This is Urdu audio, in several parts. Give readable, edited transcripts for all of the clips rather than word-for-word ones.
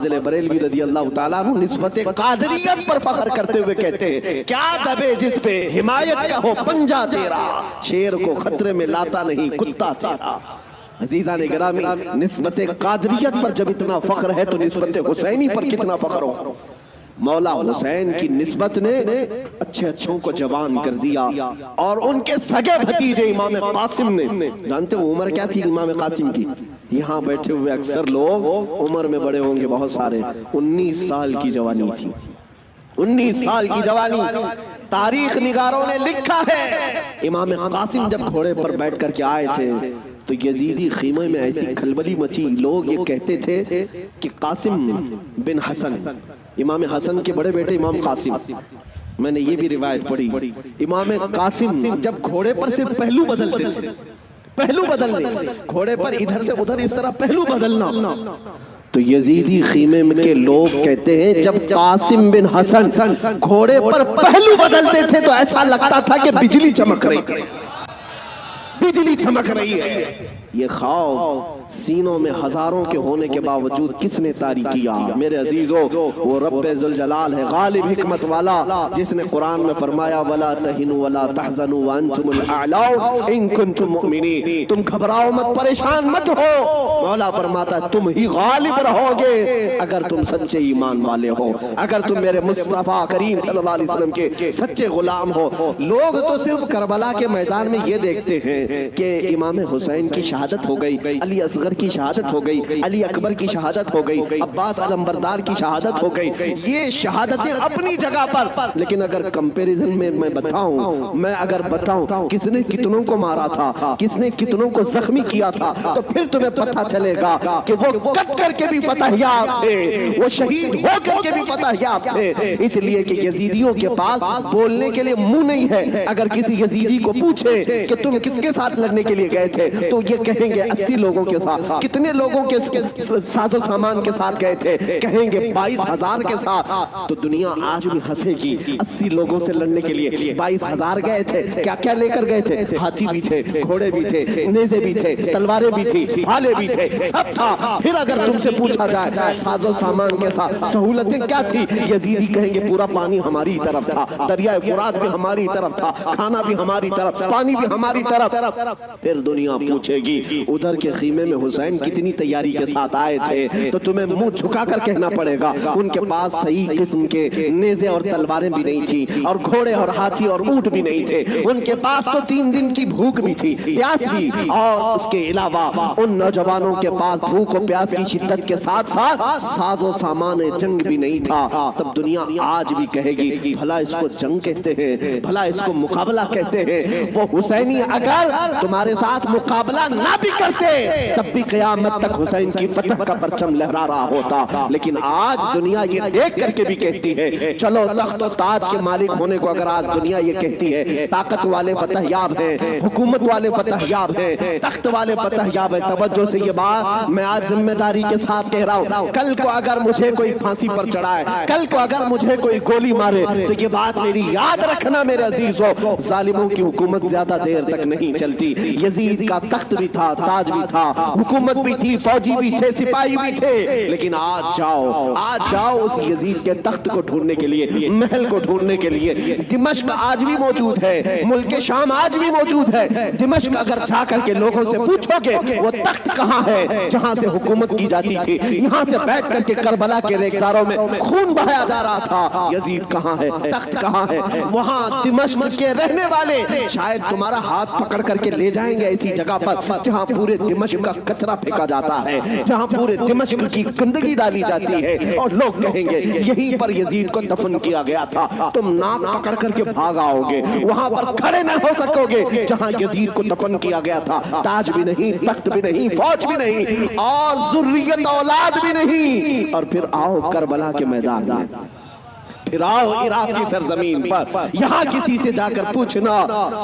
بریلوی رضی اللہ تعالیٰ عنہ نسبت قادریت پر فخر کرتے ہوئے کہتے ہیں کیا دبے جس پہ حمایت کا ہو پنجہ تیرا، شیر کو خطرے میں لاتا نہیں کتا تیرا۔ عزیزان گرامی، نسبت قادریت پر جب اتنا فخر ہے تو نسبت حسینی پر کتنا فخر ہو۔ مولا حسین کی نسبت نے اچھے اچھوں کو جوان کر دیا، اور ان کے سگے بھتیجے امام قاسم نے، جانتے ہو عمر کیا تھی امام قاسم کی؟ یہاں بیٹھے ہوئے اکثر لوگ عمر میں بڑے ہوں گے بہت سارے، 19 سال کی جوانی تھی، 19 سال کی جوانی۔ تاریخ نگاروں نے لکھا ہے امام قاسم جب گھوڑے پر بیٹھ کر کے آئے تھے تو یزیدی خیمے میں ایسی کھلبلی مچی، لوگ یہ کہتے تھے کہ قاسم بن حسن، امام حسن کے بڑے بیٹے امام قاسم، میں نے یہ بھی روایت پڑھی، امام قاسم جب گھوڑے پر صرف پہلو بدلتے تھے، پہلو بدلنے، گھوڑے پر ادھر سے ادھر اس طرح پہلو بدلنا، تو یزیدی خیمے میں کے لوگ کہتے ہیں جب قاسم بن حسن گھوڑے پر پہلو بدلتے تھے تو ایسا لگتا تھا کہ بجلی چمک رہی ہے، بجلی چمک رہی ہے۔ یہ خوف سینوں میں ہزاروں کے ہونے کے باوجود کس نے طاری کیا؟ میرے عزیزو، وہ رب ذوالجلال ہے، غالب حکمت والا، جس نے قرآن میں فرمایا وَلَا تَهِنُوا وَلَا تَحْزَنُوا وَأَنْتُمُ الْأَعْلَوْنَ إِن كُنتُم مُؤْمِنِينَ، تم گھبراؤ مت، پریشان مت ہو، مولا فرماتا ہے تم ہی غالب رہو گے اگر تم سچے ایمان والے ہو، اگر تم میرے مصطفیٰ کریم صلی اللہ علیہ وسلم کے سچے غلام ہو۔ لوگ تو صرف کربلا کے میدان میں یہ دیکھتے ہیں کہ امام حسین کی شہادت ہو گئی، علی اصغر کی شہادت ہو گئی، علی اکبر کی شہادت ہو گئی، عباس علمبردار کی شہادت ہو گئی، یہ شہادتیں اپنی جگہ پر، لیکن اگر کمپیریزن میں میں اگر بتاؤں کس نے کتنوں کو مارا تھا، کس نے کتنوں کو زخمی کیا تھا، تو پھر تمہیں پتہ چلے گا کہ وہ کٹ کر کے بھی فتح یاب تھے، وہ شہید ہو کر کے بھی فتح یاب تھے، اس لیے کہ یزیدیوں کے پاس بولنے کے لیے منہ نہیں ہے۔ اگر کسی یزیدی کو پوچھے کہ تم کس کے ساتھ لڑنے کے لیے گئے تھے تو یہ کہیں گے 80 لوگوں کے ساتھ۔ کتنے لوگوں کے ساز و سامان کے ساتھ گئے تھے؟ کہیں گے 22,000 کے ساتھ۔ تو دنیا آج بھی ہنسے گی، 80 لوگوں سے لڑنے کے لیے 22,000 گئے تھے، کیا کیا لے کر گئے تھے؟ ہاتھی بھی تھے، گھوڑے بھی تھے، نیزے بھی تھے، تلواریں بھی تھی، بھالے بھی تھے، سب تھا۔ پھر اگر تم سے پوچھا جائے ساز و سامان کے ساتھ سہولتیں کیا تھی، یزیدی کہیں گے پورا پانی ہماری طرف تھا، دریائے فرات بھی ہماری طرف تھا، کھانا بھی ہماری طرف، پانی بھی ہماری طرف۔ پھر دنیا پوچھے گی ادھر کے خیمے میں حسین کتنی تیاری کے ساتھ آئے تھے، تو تمہیں منہ جھکا کر کہنا پڑے گا ان کے پاس صحیح قسم کے نیزے اور تلواریں بھی نہیں تھی، اور گھوڑے اور ہاتھی اور اونٹ بھی نہیں تھے، ان کے پاس تو 3 دن کی بھوک بھی تھی، پیاس بھی، اور اس کے علاوہ ان نوجوانوں کے پاس بھوک و پیاس کی شدت کے ساتھ ساتھ ساز و سامان جنگ بھی نہیں تھا۔ تب دنیا آج بھی کہے گی بھلا اس کو جنگ کہتے ہیں، بھلا اس کو مقابلہ کہتے ہیں۔ وہ حسینی اگر تمہارے ساتھ مقابلہ نہ بھی کرتے تب بھی قیامت تک حسین کی فتح کا پرچم لہرا رہا ہوتا، لیکن آج دنیا یہ دیکھ کر کے بھی کہتی ہے، چلو تخت و تاج کے مالک ہونے کو اگر آج دنیا یہ کہتی ہے، طاقت والے فتح یاب ہیں، حکومت والے فتح یاب ہیں، تخت والے فتح یاب ہیں، توجہ سے یہ بات میں آج ذمہ داری کے ساتھ کہہ رہا ہوں، کل کو اگر مجھے کوئی پھانسی پر چڑھائے، کل کو اگر مجھے کوئی گولی مارے تو یہ بات میری یاد رکھنا میرے عزیزو، ظالموں کی حکومت زیادہ دیر تک نہیں چلتی۔ یزید کا تخت بھی تھا، تاج بھی تھا، حکومت بھی تھی، فوجی بھی تھے، سپاہی بھی تھے، لیکن آج جاؤ اس یزید کے تخت کو ڈھونڈنے کے لیے، محل کو ڈھونڈنے کے لیے۔ دمشق آج بھی موجود ہے، ملک شام آج بھی موجود ہے۔ دمشق اگر جا کر کے لوگوں سے پوچھو گے وہ تخت کہاں ہے جہاں سے حکومت کی جاتی تھی، یہاں سے بیٹھ کر کے کربلا کے ریگزاروں میں خون بہایا جا رہا تھا، یزید کہاں ہے، تخت کہاں ہے؟ وہاں دمشق کے رہنے والے شاید تمہارا ہاتھ پکڑ کر کے لے جائیں گے ایسی جگہ پر جہاں پورے دمشق کا کچرا پھینکا جاتا ہے، جہاں پورے دمشق کی گندگی ڈالی جاتی ہے، اور لوگ کہیں گے یہیں پر یزید کو دفن کیا گیا تھا۔ تم ناک پکڑ کر کے بھاگ آؤ گے، وہاں پر کھڑے نہ ہو سکو گے جہاں یزید کو دفن کیا گیا تھا۔ تاج بھی نہیں، تخت بھی نہیں، فوج بھی نہیں، اور ذریت اولاد بھی نہیں۔ اور پھر آؤ کربلا کے میدان میں، پھر آؤ عراق کی سرزمین پر، یہاں کسی سے جا کر پوچھنا،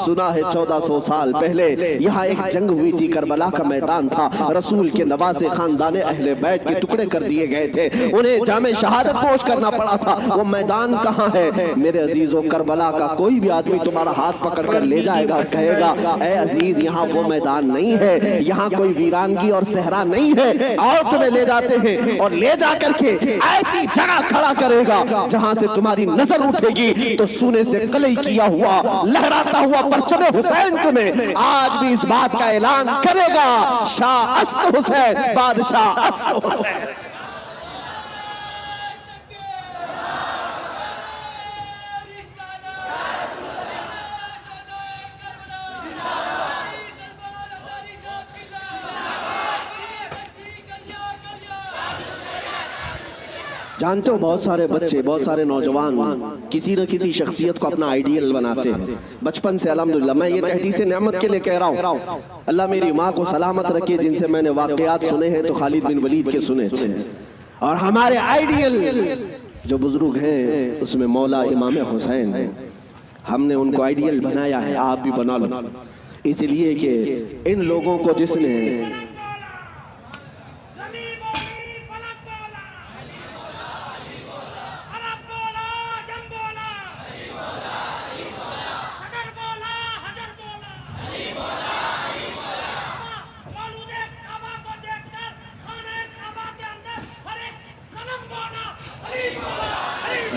سنا ہے 1400 سال پہلے یہاں ایک جنگ ہوئی تھی، کربلا کا میدان تھا، رسول کے نواسے خاندان اہل بیت کے ٹکڑے کر دیے گئے تھے، انہیں جامِ شہادت پوش کرنا پڑا تھا، وہ میدان کہاں ہے؟ میرے عزیزو، کربلا کا کوئی بھی آدمی تمہارا ہاتھ پکڑ کر لے جائے گا، کہے گا اے عزیز یہاں وہ میدان نہیں ہے، یہاں کوئی ویرانگی اور صحرا نہیں ہے، اور تمہیں لے جاتے ہیں اور لے جا کر کے ایسی جگہ کھڑا کرے گا جہاں سے تمہاری نظر اٹھے گی تو سونے سے قلعی کیا ہوا لہراتا ہوا پرچم حسین تمہیں آج بھی اس بات کا اعلان کرے گا، شاہ اسد حسین، بادشاہ اسد حسین۔ جانتے ہو بہت سارے بچے، بہت سارے نوجوان کسی نہ کسی شخصیت کو اپنا آئیڈیل بناتے ہیں بچپن سے، الحمدللہ میں یہ تحدیث نعمت کے لئے کہہ رہا ہوں، اللہ میری ماں کو سلامت رکھے، جن سے میں نے واقعات سنے ہیں تو خالد بن ولید کے سنے تھے، اور ہمارے آئیڈیل جو بزرگ ہیں اس میں مولا امام حسین ہیں، ہم نے ان کو آئیڈیل بنایا ہے، آپ بھی بنا لو، اس لیے کہ ان لوگوں کو جس نے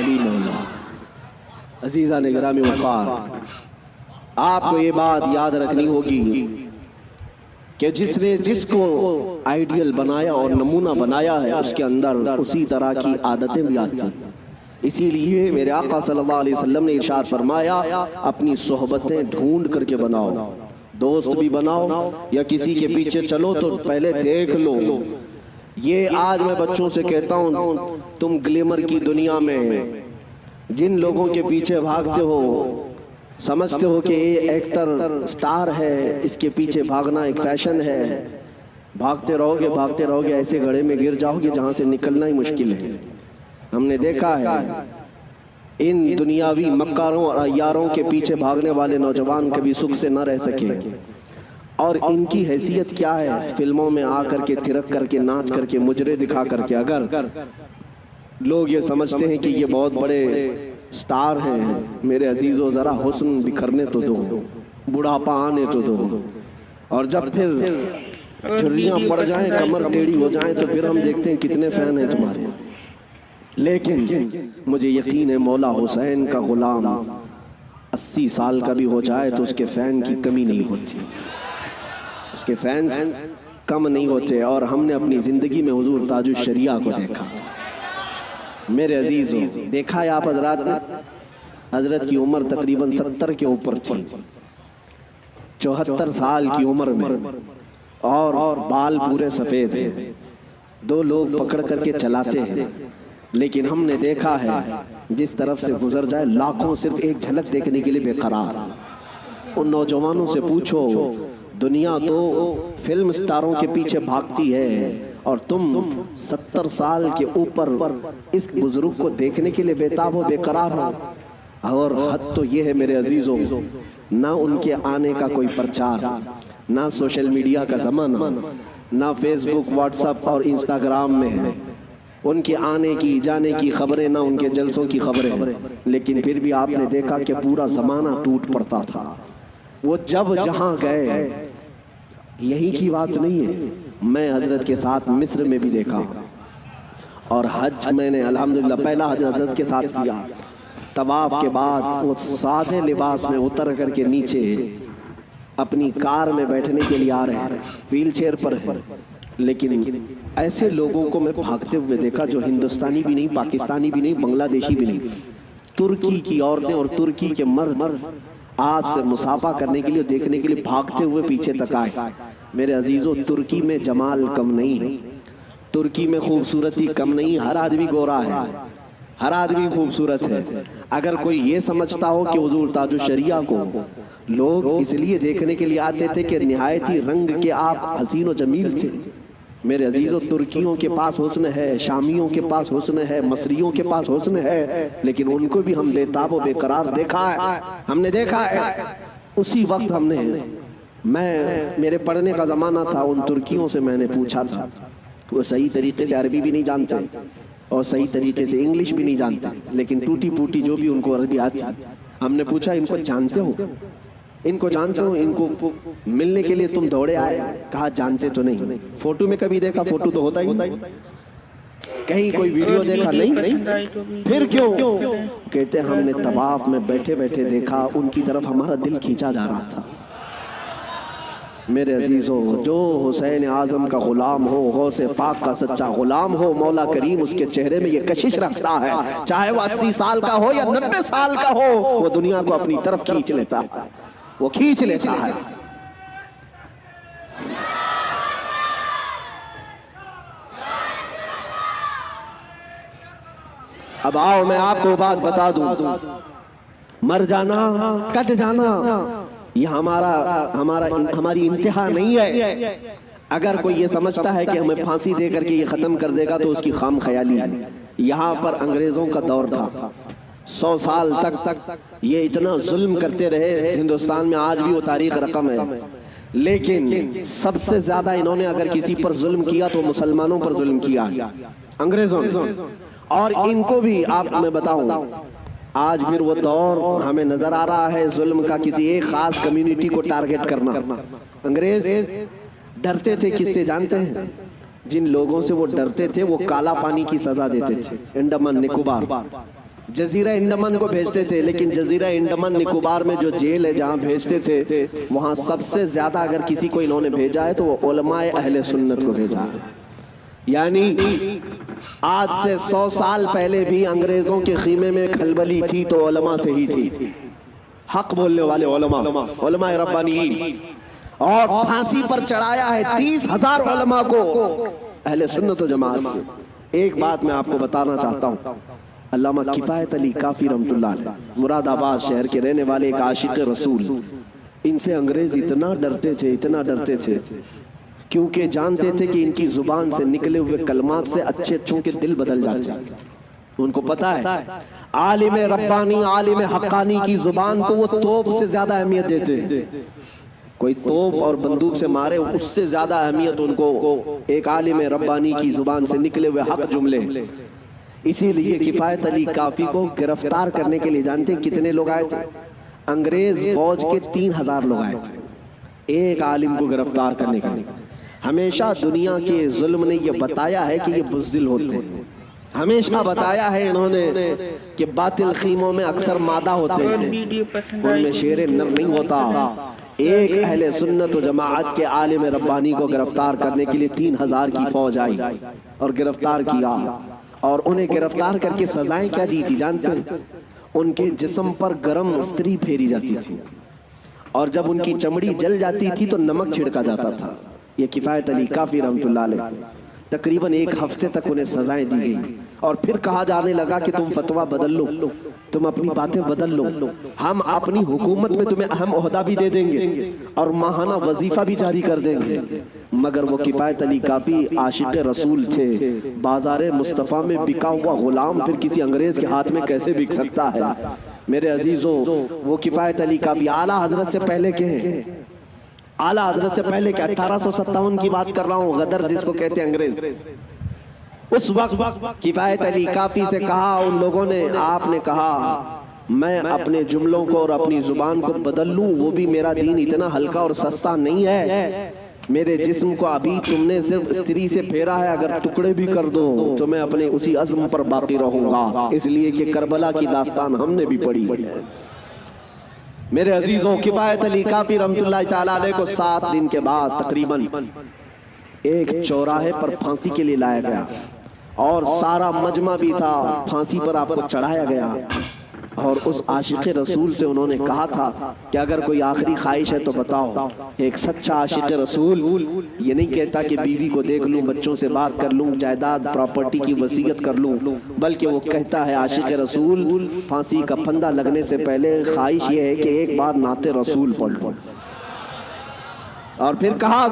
علی مولا، عزیزان گرامی وقار، آپ کو یہ بات یاد رکھنی ہوگی کہ جس نے جس کو آئیڈیل بنایا اور نمونہ بنایا ہے اس کے اندر اسی طرح کی عادتیں بھی آتی ہیں، اسی لیے میرے آقا صلی اللہ علیہ وسلم نے ارشاد فرمایا اپنی صحبتیں ڈھونڈ کر کے بناؤ، دوست بھی بناؤ یا کسی کے پیچھے چلو تو پہلے دیکھ لو۔ یہ آج میں بچوں سے کہتا ہوں، تم گلیمر کی دنیا میں جن لوگوں کے پیچھے بھاگتے ہو، سمجھتے ہو کہ یہ ایکٹر سٹار ہے، اس کے پیچھے بھاگنا ایک فیشن ہے، بھاگتے رہو گے ایسے گڑھے میں گر جاؤ گے جہاں سے نکلنا ہی مشکل ہے۔ ہم نے دیکھا ہے ان دنیاوی مکاروں اور عیاروں کے پیچھے بھاگنے والے نوجوان کبھی سکھ سے نہ رہ سکے، اور ان کی حیثیت کیا ہے؟ فلموں میں آ کر کے تھرک کر کے ناچ کر کے مجرے دکھا کر کے، اگر لوگ یہ سمجھتے ہیں کہ یہ بہت بڑے سٹار ہیں، میرے عزیزو ذرا حسن بکھرنے تو دو، بڑھاپا آنے تو دو، اور جب پھر جھریاں پڑ جائیں، کمر ٹیڑھی ہو جائیں تو پھر ہم دیکھتے ہیں کتنے فین ہیں تمہارے۔ لیکن مجھے یقین ہے مولا حسین کا غلام 80 سال کا بھی ہو جائے تو اس کے فین کی کمی نہیں ہوتی، اس کے فینز کم نہیں ہوتے، اور ہم نے اپنی زندگی میں حضور تاج الشریعہ کو دیکھا۔ میرے عزیزو، دیکھا ہے آپ حضرات نے، حضرت کی عمر تقریباً 70 کے اوپر تھی، 74 سال کی عمر میں، اور بال پورے سفید ہیں، 2 لوگ پکڑ کر کے چلاتے ہیں، لیکن ہم نے دیکھا ہے جس طرف سے گزر جائے لاکھوں صرف ایک جھلک دیکھنے کے لیے بے قرار۔ ان نوجوانوں سے پوچھو، دنیا تو فلم سٹاروں کے پیچھے بھاگتی ہے اور تم 70 سال کے اوپر اس بزرگ کو دیکھنے کے لیے بےتاب ہو، بے قرار ہو۔ اور حد تو یہ ہے میرے عزیزوں، نہ ان کے آنے کا کوئی پرچار، نہ سوشل میڈیا کا زمانہ، نہ فیس بک، واٹس ایپ اور انسٹاگرام میں ہے ان کے آنے کی جانے کی خبریں، نہ ان کے جلسوں کی خبریں، لیکن پھر بھی آپ نے دیکھا کہ پورا زمانہ ٹوٹ پڑتا تھا۔ وہ جب جہاں گئے، یہی کی بات نہیں ہے، میں حضرت کے ساتھ مصر میں بھی دیکھا، اور حج میں نے الحمدللہ پہلا حج حضرت کے ساتھ کیا۔ طواف کے بعد وہ سادے لباس میں اتر کر کے نیچے اپنی کار میں بیٹھنے کے لیے آ رہے ہیں، ویل چیئر پر ہے، لیکن ایسے لوگوں کو میں بھاگتے ہوئے دیکھا جو ہندوستانی بھی نہیں، پاکستانی بھی نہیں، بنگلہ دیشی بھی نہیں، ترکی کی عورتیں اور ترکی کے مرد آپ سے مصافحہ کرنے کے لیے، دیکھنے کے لیے بھاگتے ہوئے پیچھے تک آئے۔ میرے عزیزو، ترکی میں جمال کم نہیں ہے، ترکی میں خوبصورتی کم نہیں، ہر آدمی گورا ہے، ہر آدمی خوبصورت ہے۔ اگر کوئی یہ سمجھتا ہو کہ حضور تاج الشریعہ کو لوگ اس لیے دیکھنے کے لیے آتے تھے کہ نہایت ہی رنگ کے آپ حسین و جمیل تھے، میرے عزیزو ترکیوں کے پاس حسن ہے، شامیوں کے پاس حسن ہے، مصریوں کے پاس حسن ہے، لیکن ان کو بھی ہم بے تاب و بے قرار دیکھا ہے، ہم نے دیکھا ہے۔ اسی وقت ہم نے، میرے پڑھنے کا زمانہ تھا، ان ترکیوں سے میں نے پوچھا تھا، وہ صحیح طریقے سے عربی بھی نہیں جانتے اور صحیح طریقے سے انگلش بھی نہیں جانتے، لیکن ٹوٹی پوٹی جو بھی ان کو عربی آتی۔ ہم نے پوچھا ان کو جانتے ہو؟ ان کو جانتے ہو؟ ان کو ملنے کے لیے تم دوڑے آئے؟ کہا جانتے تو نہیں، فوٹو میں کبھی دیکھا، فوٹو تو ہوتا ہی نہیں، کہیں کوئی ویڈیو دیکھا نہیں، پھر کیوں؟ کہتے ہم نے طواف میں بیٹھے بیٹھے دیکھا، ان کی طرف ہمارا دل کھینچا جا رہا تھا۔ میرے عزیزو، جو حسین اعظم کا غلام ہو، غوث پاک کا سچا غلام ہو، مولا کریم اس کے چہرے میں یہ کشش رکھتا ہے، چاہے وہ 80 سال کا ہو یا 90 سال کا ہو، وہ دنیا کو اپنی طرف کھینچ لیتا ہے، وہ کھینچ لیتا ہے۔ اب آؤ میں آپ کو بات بتا دوں، مر جانا، کٹ جانا، یہ ہماری انتہا نہیں ہے۔ اگر کوئی یہ سمجھتا ہے کہ ہمیں پھانسی دے کر کے یہ ختم کر دے گا تو اس کی خام خیالی ہے۔ یہاں پر انگریزوں کا دور تھا، 100 سال تک یہ اتنا ظلم کرتے رہے، ہندوستان میں آج بھی وہ تاریخ رقم ہے، لیکن سب سے زیادہ انہوں نے اگر کسی پر ظلم کیا تو مسلمانوں پر ظلم کیا انگریزوں نے، اور ان کو بھی آپ میں بتاؤں، آج پھر وہ دور ہمیں نظر آ رہا ہے ظلم کا، کسی ایک خاص کمیونٹی کو ٹارگٹ کرنا۔ انگریز ڈرتے تھے کس سے جانتے ہیں؟ جن لوگوں سے وہ ڈرتے تھے وہ کالا پانی کی سزا دیتے تھے۔ انڈمان نکوبار، جزیرہ انڈمان کو بھیجتے تھے، لیکن جزیرہ انڈمان نکوبار میں جو جیل ہے جہاں بھیجتے تھے، وہاں سب سے زیادہ اگر کسی کو انہوں نے بھیجا ہے تو وہ علماء اہل سنت کو بھیجا ہے۔ یعنی آج سے 100 سال پہلے بھی انگریزوں کے خیمے میں کھلبلی تھی تو علماء سے ہی تھی، حق بولنے والے علماء ربانیین، اور پھانسی پر چڑھایا ہے 30,000 علماء کو اہل سنت و جماعت۔ ایک بات میں آپ کو بتانا چاہتا ہوں، علامہ کفایت علی کافی رحمت اللہ علیہ، مراد آباد شہر کے رہنے والے ایک عاشق رسول، ان سے انگریز اتنا ڈرتے تھے کیونکہ جانتے تھے کہ ان کی زبان سے نکلے ہوئے کلمات سے اچھے اچھوں کے دل بدل جاتے ہیں۔ ان کو پتا ہے عالم ربانی، عالم حقانی کی زبان کو وہ توپ سے زیادہ اہمیت دیتے ہیں۔ کوئی توپ اور بندوق سے مارے اس سے زیادہ اہمیت ان کو ایک عالم ربانی کی زبان سے نکلے ہوئے حق جملے۔ اسی لیے کفایت علی کافی کو گرفتار کرنے کے لیے جانتے ہیں کتنے لوگ آئے تھے؟ انگریز فوج کے 3,000 لوگ آئے تھے ایک عالم کو گرفتار کرنے کے لیے۔ ہمیشہ دنیا کے ظلم نے یہ بتایا ہے کہ یہ بزدل ہوتے ہیں، ہمیشہ بتایا ہے انہوں نے کہ باطل خیموں میں اکثر مادہ ہوتے ہیں، ان میں شیر نر نہیں ہوتا۔ ایک اہل سنت و جماعت کے عالم ربانی کو گرفتار کرنے کے لیے 3,000 کی فوج آئی اور گرفتار کیا، اور انہیں گرفتار کر کے سزائیں کیا دی تھی جانتے ہیں؟ ان کے جسم پر گرم استری پھیری جاتی تھی، اور جب ان کی چمڑی جل جاتی تھی تو نمک چھڑکا جاتا تھا۔ یہ کفایت علی کافی رحمت اللہ علیہ، تقریباً 1 ہفتے تک انہیں سزائیں دی گئی، اور پھر کہا جانے لگا کہ تم فتویٰ بدل لو، تم اپنی باتیں بدل لو، ہم اپنی حکومت میں تمہیں اہم عہدہ بھی دے دیں گے اور ماہانہ وظیفہ بھی جاری کر دیں گے۔ مگر وہ کفایت علی کافی عاشق رسول تھے، بازار مصطفیٰ میں بکا ہوا غلام پھر کسی انگریز کے ہاتھ میں کیسے بک سکتا ہے؟ میرے عزیزو، وہ کفایت علی کافی اعلیٰ حضرت سے پہلے کے ہیں، اعلیٰ حضرت سے پہلے کہ 1857 کی بات کر رہا ہوں، غدر جس کو کہتے ہیں انگریز، اس وقت کفایت علی کافی سے کہا ان لوگوں نے، آپ نے کہا میں اپنے جملوں کو اور اپنی زبان کو بدل لوں، وہ بھی میرا دین اتنا ہلکا اور سستا نہیں ہے، میرے جسم کو ابھی تم نے صرف استری سے پھیرا ہے، اگر ٹکڑے بھی کر دو تو میں اپنے اسی عزم پر باقی رہوں گا، اس لیے کہ کربلا کی داستان ہم نے بھی پڑھی ہے۔ میرے عزیزوں، کفایت علی کافی رحمت اللہ تعالیٰ علیہ کو 7 دن کے بعد تقریباً ایک چوراہے پر پھانسی کے لیے لایا گیا، اور سارا مجمع بھی تھا، پھانسی پر آپ کو چڑھایا گیا، اور اس عاشق رسول سے انہوں نے کہا تھا کہ اگر کوئی آخری خواہش ہے تو بتاؤ۔ ایک سچا عاشق رسول یہ نہیں کہتا کہ بیوی کو دیکھ لوں، بچوں سے بات کر لوں، جائیداد پراپرٹی کی وصیت کر لوں، بلکہ وہ کہتا ہے عاشق رسول پھانسی کا پھندا لگنے سے پہلے خواہش یہ ہے کہ ایک بار نعت رسول پڑھ لوں، اور پھر کہا